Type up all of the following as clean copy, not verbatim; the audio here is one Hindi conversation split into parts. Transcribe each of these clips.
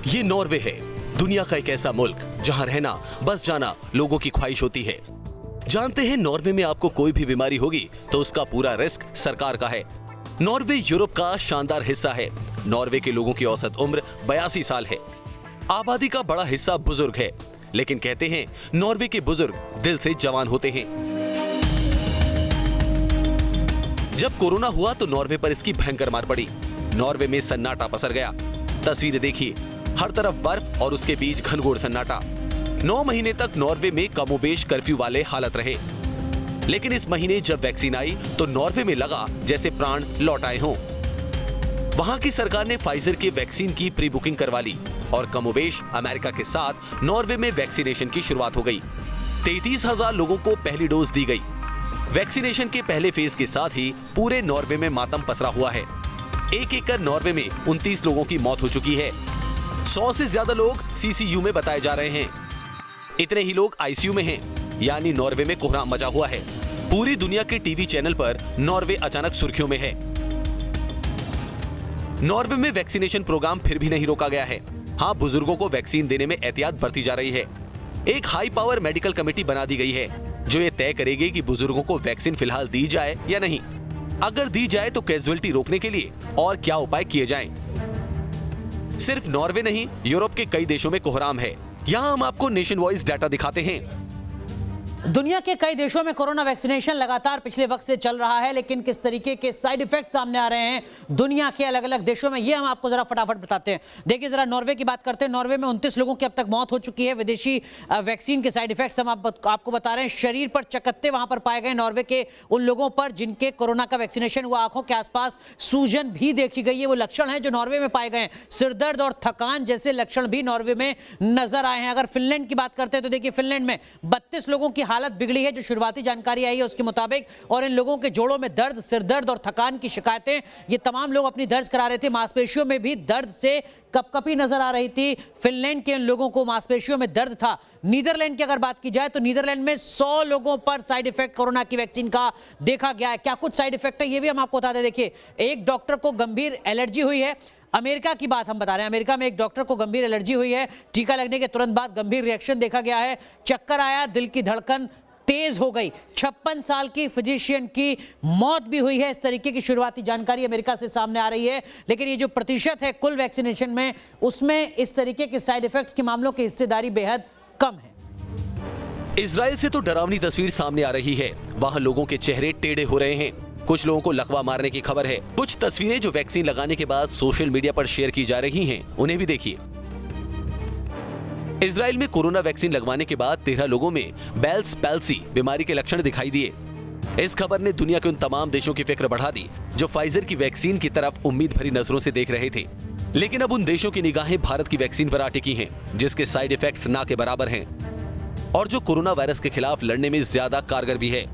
ये नॉर्वे है, दुनिया का एक ऐसा मुल्क जहां रहना बस जाना लोगों की ख्वाहिश होती है। जानते हैं नॉर्वे में आपको कोई भी बीमारी होगी तो उसका पूरा रिस्क सरकार का है। नॉर्वे यूरोप का शानदार हिस्सा है। नॉर्वे के लोगों की औसत उम्र 82 साल है। आबादी का बड़ा हिस्सा बुजुर्ग है, लेकिन कहते हैं नॉर्वे के बुजुर्ग दिल से जवान होते हैं। जब कोरोना हुआ तो नॉर्वे पर इसकी भयंकर मार पड़ी। नॉर्वे में सन्नाटा पसर गया। तस्वीरें देखिए, हर तरफ बर्फ और उसके बीच घनघोर सन्नाटा। 9 महीने तक नॉर्वे में कमोबेश कर्फ्यू वाले हालत रहे, लेकिन इस महीने जब वैक्सीन आई तो नॉर्वे में लगा जैसे प्राण लौट आए हों। वहां की सरकार ने फाइजर के वैक्सीन की प्री बुकिंग करवा ली और कमोबेश अमेरिका के साथ नॉर्वे में वैक्सीनेशन की शुरुआत हो गई। 33,000 लोगों को पहली डोज दी गई। वैक्सीनेशन के पहले फेज के साथ ही पूरे नॉर्वे में मातम पसरा हुआ है। एक कर नॉर्वे में 29 लोगों की मौत हो चुकी है। 100 से ज्यादा लोग सीसीयू में बताए जा रहे हैं। इतने ही लोग आईसीयू में हैं, यानी नॉर्वे में कोहराम मचा हुआ है। पूरी दुनिया के टीवी चैनल पर नॉर्वे अचानक सुर्खियों में है। नॉर्वे में वैक्सीनेशन प्रोग्राम फिर भी नहीं रोका गया है। हाँ, बुजुर्गों को वैक्सीन देने में एहतियात बरती जा रही है। एक हाई पावर मेडिकल कमेटी बना दी गई है जो ये तय करेगी कि बुजुर्गों को वैक्सीन फिलहाल दी जाए या नहीं। अगर दी जाए तो कैजुअलिटी रोकने के लिए और क्या उपाय किए जाएं। सिर्फ नॉर्वे नहीं, यूरोप के कई देशों में कोहराम है। यहाँ हम आपको नेशन वॉइस डाटा दिखाते हैं। दुनिया के कई देशों में कोरोना वैक्सीनेशन लगातार पिछले वक्त से चल रहा है, लेकिन किस तरीके के साइड इफेक्ट सामने आ रहे हैं दुनिया के अलग अलग देशों में, ये हम आपको जरा फटाफट बताते हैं। देखिए, जरा नॉर्वे की बात करते हैं। नॉर्वे में 29 लोगों की अब तक मौत हो चुकी है। विदेशी वैक्सीन के साइड इफेक्ट्स हम आपको बता रहे हैं। शरीर पर चकत्ते वहां पर पाए गए नॉर्वे के उन लोगों पर जिनके कोरोना का वैक्सीनेशन हुआ। आंखों के आसपास सूजन भी देखी गई है। वो लक्षण है जो नॉर्वे में पाए गए। सिरदर्द और थकान जैसे लक्षण भी नॉर्वे में नजर आए हैं। अगर फिनलैंड की बात करते हैं तो देखिए, फिनलैंड में 32 लोगों की हालत बिगड़ी है जो शुरुआती जानकारी आई है उसके मुताबिक। और इन लोगों के जोड़ों में दर्द, सिरदर्द और थकान की शिकायतें ये तमाम लोग अपनी दर्ज करा रहे थे। मांसपेशियों में भी दर्द से कपकपी नजर आ रही थी। फिनलैंड के इन लोगों को मांसपेशियों में दर्द था। नीदरलैंड की अगर बात की जाए तो नीदरलैंड में 100 लोगों पर साइड इफेक्ट कोरोना की वैक्सीन का देखा गया है। क्या कुछ साइड इफेक्ट है ये भी हम आपको बता दें। देखिए, एक डॉक्टर को गंभीर एलर्जी हुई है। अमेरिका की बात हम बता रहे हैं। अमेरिका में एक डॉक्टर को गंभीर एलर्जी हुई है। टीका लगने के तुरंत बाद गंभीर रिएक्शन देखा गया है। चक्कर आया, दिल की धड़कन तेज हो गई। 56 साल की फिजिशियन की मौत भी हुई है। इस तरीके की शुरुआती जानकारी अमेरिका से सामने आ रही है। लेकिन ये जो प्रतिशत है कुल वैक्सीनेशन में, उसमें इस तरीके के साइड इफेक्ट्स के मामलों की हिस्सेदारी बेहद कम है। इजराइल से तो डरावनी तस्वीर सामने आ रही है। वहां लोगों के चेहरे टेढ़े हो रहे हैं। कुछ लोगों को लकवा मारने की खबर है। कुछ तस्वीरें जो वैक्सीन लगाने के बाद सोशल मीडिया पर शेयर की जा रही हैं, उन्हें भी देखिए। इजराइल में कोरोना वैक्सीन लगवाने के बाद 13 लोगों में बेल्स पैल्सी बीमारी के लक्षण दिखाई दिए। इस खबर ने दुनिया के उन तमाम देशों की फिक्र बढ़ा दी जो फाइजर की वैक्सीन की तरफ उम्मीद भरी नजरों से देख रहे थे। लेकिन अब उन देशों की निगाहें भारत की वैक्सीन पर आ टिकी हैं, जिसके साइड इफेक्ट्स ना के बराबर हैं और जो कोरोना वायरस के खिलाफ लड़ने में ज्यादा कारगर भी है।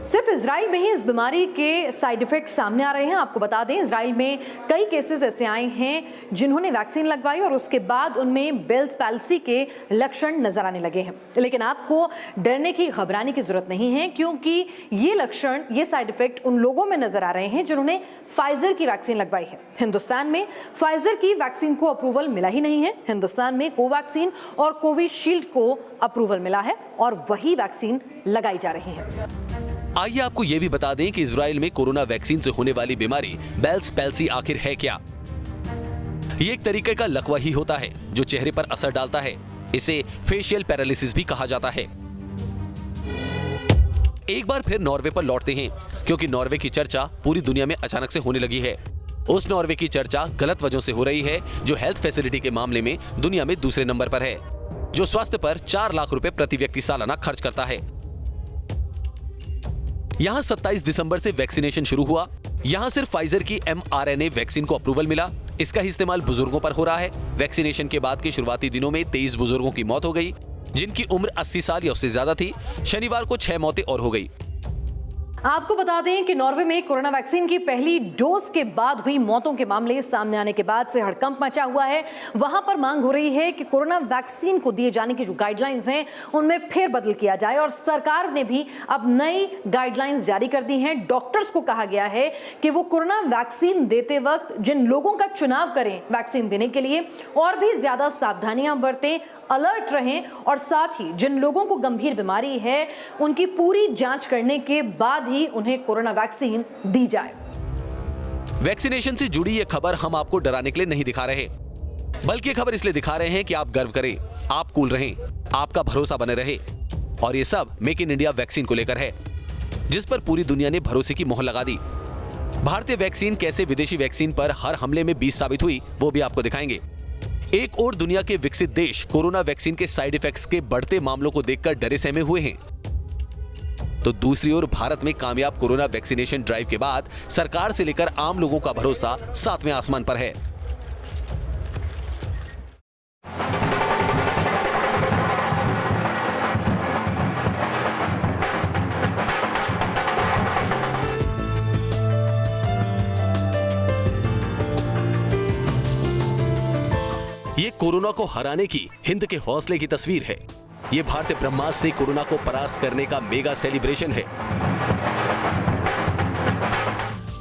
सिर्फ इजराइल में ही इस बीमारी के साइड इफेक्ट सामने आ रहे हैं। आपको बता दें, इजराइल में कई केसेस ऐसे आए हैं जिन्होंने वैक्सीन लगवाई और उसके बाद उनमें बेल्स पैल्सी के लक्षण नजर आने लगे हैं। लेकिन आपको डरने की, घबराने की जरूरत नहीं है, क्योंकि ये लक्षण, ये साइड इफेक्ट उन लोगों में नजर आ रहे हैं जिन्होंने फाइजर की वैक्सीन लगवाई है। हिंदुस्तान में फाइजर की वैक्सीन को अप्रूवल मिला ही नहीं है। हिंदुस्तान में कोवैक्सीन और कोविशील्ड को अप्रूवल मिला है और वही वैक्सीन लगाई जा रही है। आइए आपको ये भी बता दें कि इजराइल में कोरोना वैक्सीन से होने वाली बीमारी बेल्स पैल्सी आखिर है क्या। ये एक तरीके का लकवा ही होता है जो चेहरे पर असर डालता है। इसे फेशियल पैरालिसिस भी कहा जाता है। एक बार फिर नॉर्वे पर लौटते हैं, क्योंकि नॉर्वे की चर्चा पूरी दुनिया में अचानक से होने लगी है। उस नॉर्वे की चर्चा गलत वजहों से हो रही है जो हेल्थ फैसिलिटी के मामले में दुनिया में दूसरे नंबर पर है, जो स्वास्थ्य पर 4 लाख रुपए प्रति व्यक्ति सालाना खर्च करता है। यहाँ 27 दिसंबर से वैक्सीनेशन शुरू हुआ। यहाँ सिर्फ फाइजर की mRNA वैक्सीन को अप्रूवल मिला। इसका इस्तेमाल बुजुर्गों पर हो रहा है। वैक्सीनेशन के बाद के शुरुआती दिनों में 23 बुजुर्गों की मौत हो गई, जिनकी उम्र 80 साल या उससे ज्यादा थी। शनिवार को 6 मौतें और हो गई। आपको बता दें कि नॉर्वे में कोरोना वैक्सीन की पहली डोज के बाद हुई मौतों के मामले सामने आने के बाद से हड़कंप मचा हुआ है। वहां पर मांग हो रही है कि कोरोना वैक्सीन को दिए जाने की जो गाइडलाइंस हैं उनमें फेरबदल किया जाए और सरकार ने भी अब नई गाइडलाइंस जारी कर दी हैं। डॉक्टर्स को कहा गया है कि वो कोरोना वैक्सीन देते वक्त जिन लोगों का चुनाव करें वैक्सीन देने के लिए और भी ज्यादा सावधानियां बरतें, अलर्ट रहें और साथ ही जिन लोगों को गंभीर बीमारी है उनकी पूरी जांच करने के बाद ही उन्हें कोरोना वैक्सीन दी जाए। वैक्सीनेशन से जुड़ी ये खबर हम आपको डराने के लिए नहीं दिखा रहे, बल्कि ये खबर इसलिए दिखा रहे हैं कि आप गर्व करें, आप कूल रहें, आपका भरोसा बने रहे। और ये सब मेक इन इंडिया वैक्सीन को लेकर है, जिस पर पूरी दुनिया ने भरोसे की मोहर लगा दी। भारतीय वैक्सीन कैसे विदेशी वैक्सीन पर हर हमले में बीस साबित हुई, वो भी आपको दिखाएंगे। एक और दुनिया के विकसित देश कोरोना वैक्सीन के साइड इफेक्ट्स के बढ़ते मामलों को देखकर डरे सहमे हुए हैं, तो दूसरी ओर भारत में कामयाब कोरोना वैक्सीनेशन ड्राइव के बाद सरकार से लेकर आम लोगों का भरोसा सातवें आसमान पर है। ये कोरोना को हराने की हिंद के हौसले की तस्वीर है। ये भारतीय ब्रह्मास्त्र से कोरोना को परास्त करने का मेगा सेलिब्रेशन है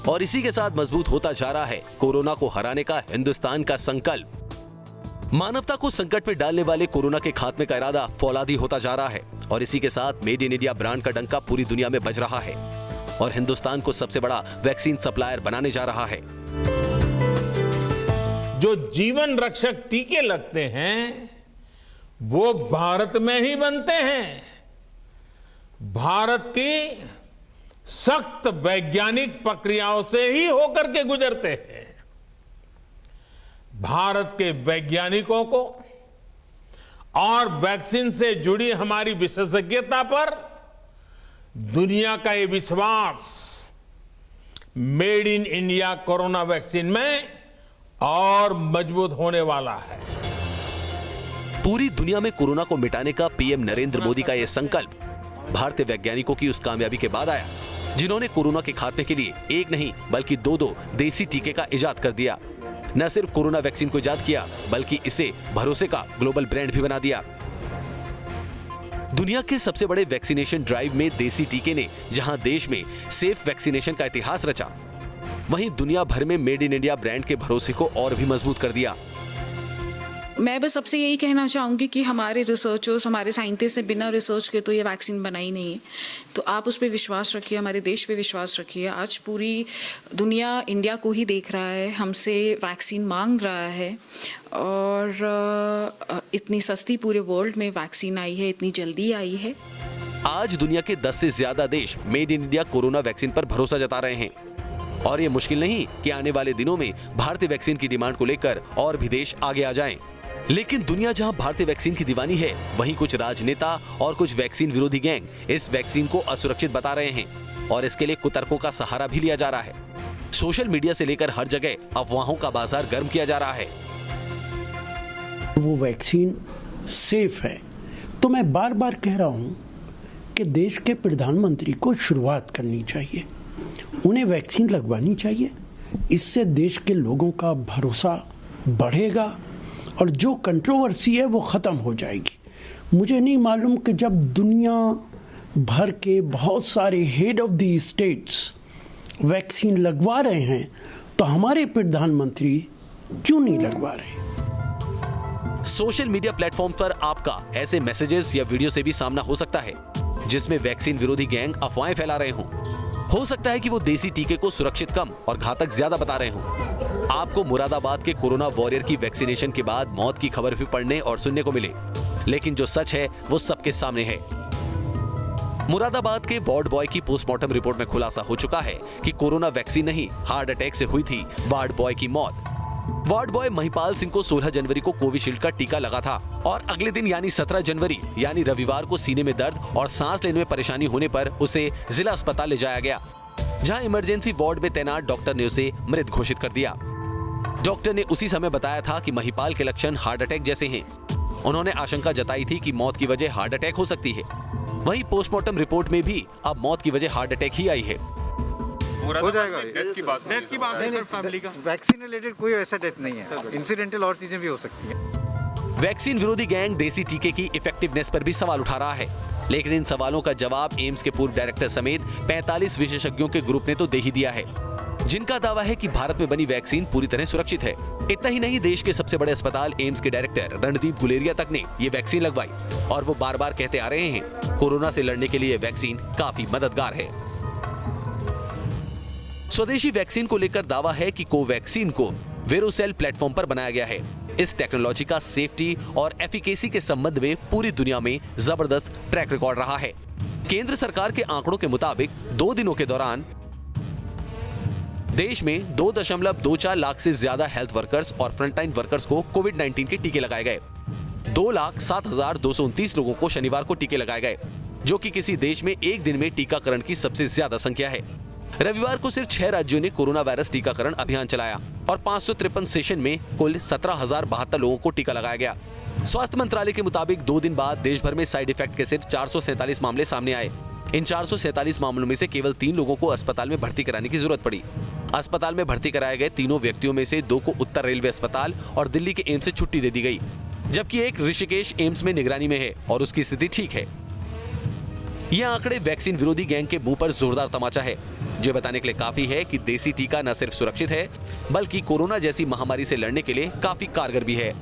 और इसी के साथ मजबूत होता जा रहा है कोरोना को हराने का हिंदुस्तान का संकल्प। मानवता को संकट में डालने वाले कोरोना के खात्मे का इरादा फौलादी होता जा रहा है और इसी के साथ मेड इन इंडिया ब्रांड का डंका पूरी दुनिया में बज रहा है और हिंदुस्तान को सबसे बड़ा वैक्सीन सप्लायर बनाने जा रहा है। जो जीवन रक्षक टीके लगते हैं वो भारत में ही बनते हैं। भारत की सख्त वैज्ञानिक प्रक्रियाओं से ही होकर के गुजरते हैं। भारत के वैज्ञानिकों को और वैक्सीन से जुड़ी हमारी विशेषज्ञता पर दुनिया का ये विश्वास made in India corona vaccine में और मजबूत होने वाला है। पूरी दुनिया में कोरोना को मिटाने का पीएम नरेंद्र मोदी का यह संकल्प भारतीय वैज्ञानिकों की उस कामयाबी के बाद आया जिन्होंने कोरोना के खात्मे के लिए एक नहीं बल्कि दो देसी टीके का इजाद कर दिया। न सिर्फ कोरोना वैक्सीन को इजाद किया बल्कि इसे भरोसे का ग्लोबल ब्रांड भी बना दिया। दुनिया के सबसे बड़े वैक्सीनेशन ड्राइव में देसी टीके ने जहां देश में सेफ वैक्सीनेशन का इतिहास रचा, वहीं दुनिया भर में मेड इन इंडिया ब्रांड के भरोसे को और भी मजबूत कर दिया। मैं बस सबसे यही कहना चाहूँगी कि हमारे रिसर्चर्स, हमारे साइंटिस्ट ने बिना रिसर्च के तो ये वैक्सीन बनाई नहीं है, तो आप उस पर विश्वास रखिए, हमारे देश पे विश्वास रखिए। आज पूरी दुनिया इंडिया को ही देख रहा है, हमसे वैक्सीन मांग रहा है और इतनी सस्ती पूरे वर्ल्ड में वैक्सीन आई है, इतनी जल्दी आई है। आज दुनिया के 10 से ज्यादा देश made in India corona vaccine पर भरोसा जता रहे हैं और ये मुश्किल नहीं कि आने वाले दिनों में भारतीय वैक्सीन की डिमांड को लेकर और भी देश आगे आ जाएं। लेकिन दुनिया जहां भारतीय वैक्सीन की दीवानी है, वहीं कुछ राजनेता और कुछ वैक्सीन विरोधी गैंग इस वैक्सीन को असुरक्षित बता रहे हैं और इसके लिए कुतर्कों का सहारा भी लिया जा रहा है। सोशल मीडिया से लेकर हर जगह अफवाहों का बाजार गर्म किया जा रहा है। वो वैक्सीन सेफ है, तो मैं बार बार कह रहा हूं कि देश के प्रधानमंत्री को शुरुआत करनी चाहिए, उन्हें वैक्सीन लगवानी चाहिए। इससे देश के लोगों का भरोसा बढ़ेगा और जो कंट्रोवर्सी है वो ख़त्म हो जाएगी। मुझे नहीं मालूम कि जब दुनिया भर के बहुत सारे head of the states vaccine लगवा रहे हैं तो हमारे प्रधानमंत्री क्यों नहीं लगवा रहे। सोशल मीडिया प्लेटफॉर्म पर आपका ऐसे मैसेजेस या वीडियो से भी सामना हो सकता है जिसमें वैक्सीन विरोधी गैंग अफवाहें फैला रहे हों। हो सकता है कि वो देसी टीके को सुरक्षित कम और घातक ज्यादा बता रहे हों। आपको मुरादाबाद के कोरोना वॉरियर की वैक्सीनेशन के बाद मौत की खबर भी पढ़ने और सुनने को मिले, लेकिन जो सच है वो सबके सामने है। मुरादाबाद के वार्ड बॉय की पोस्टमार्टम रिपोर्ट में खुलासा हो चुका है कि कोरोना वैक्सीन नहीं, हार्ट अटैक से हुई थी वार्ड बॉय की मौत। वार्ड बॉय महिपाल सिंह को 16 जनवरी को कोविशील्ड का टीका लगा था और अगले दिन यानी 17 जनवरी यानी रविवार को सीने में दर्द और सांस लेने में परेशानी होने पर उसे जिला अस्पताल ले जाया गया, जहां इमरजेंसी वार्ड में तैनात डॉक्टर ने उसे मृत घोषित कर दिया। डॉक्टर ने उसी समय बताया था कि महिपाल के लक्षण हार्ट अटैक जैसे हैं। उन्होंने आशंका जताई थी कि मौत की वजह हार्ट अटैक हो सकती है। वहीं पोस्टमार्टम रिपोर्ट में भी अब मौत की वजह हार्ट अटैक ही आई है। हो जाएगा। डेथ की बात है सर फैमिली का। वैक्सीन रिलेटेड कोई ऐसा डेथ नहीं है, इंसिडेंटल और चीजें भी हो सकती हैं। वैक्सीन विरोधी गैंग देसी टीके की इफेक्टिवनेस पर भी सवाल उठा रहा है, लेकिन इन सवालों का जवाब एम्स के पूर्व डायरेक्टर समेत 45 विशेषज्ञों के ग्रुप ने तो दे ही दिया है, जिनका दावा है कि भारत में बनी वैक्सीन पूरी तरह सुरक्षित है। इतना ही नहीं, देश के सबसे बड़े अस्पताल एम्स के डायरेक्टर रणदीप गुलेरिया तक ने ये वैक्सीन लगवाई और वो बार बार कहते आ रहे हैं कोरोना से लड़ने के लिए ये वैक्सीन काफी मददगार है। स्वदेशी वैक्सीन को लेकर दावा है कि कोवैक्सीन को वेरोसेल प्लेटफॉर्म पर बनाया गया है। इस टेक्नोलॉजी का सेफ्टी और एफिकेसी के संबंध में पूरी दुनिया में जबरदस्त ट्रैक रिकॉर्ड रहा है। केंद्र सरकार के आंकड़ों के मुताबिक 2 दिनों के दौरान देश में 2.24 लाख से ज्यादा हेल्थ वर्कर्स और फ्रंटलाइन वर्कर्स को कोविड-19 के टीके लगाए गए। 2,07,229 लोगों को शनिवार को टीके लगाए गए, जो कि किसी देश में एक दिन में टीकाकरण की सबसे ज्यादा संख्या है। रविवार को सिर्फ 6 राज्यों ने कोरोना वायरस टीकाकरण अभियान चलाया और 553 सेशन में कुल 17,072 लोगों को टीका लगाया गया। स्वास्थ्य मंत्रालय के मुताबिक 2 दिन बाद देश भर में साइड इफेक्ट के सिर्फ 447 मामले सामने आए। इन 447 मामलों में से केवल 3 लोगों को अस्पताल में भर्ती कराने की जरूरत पड़ी। अस्पताल में भर्ती कराए गए तीनों व्यक्तियों में से 2 को उत्तर रेलवे अस्पताल और दिल्ली के एम्स से छुट्टी दे दी गई, जबकि एक ऋषिकेश एम्स में निगरानी में है और उसकी स्थिति ठीक है। ये आंकड़े वैक्सीन विरोधी गैंग के मुंह पर जोरदार तमाचा है, जो बताने के लिए काफी है कि देसी टीका न सिर्फ सुरक्षित है, बल्कि कोरोना जैसी महामारी से लड़ने के लिए काफी कारगर भी है।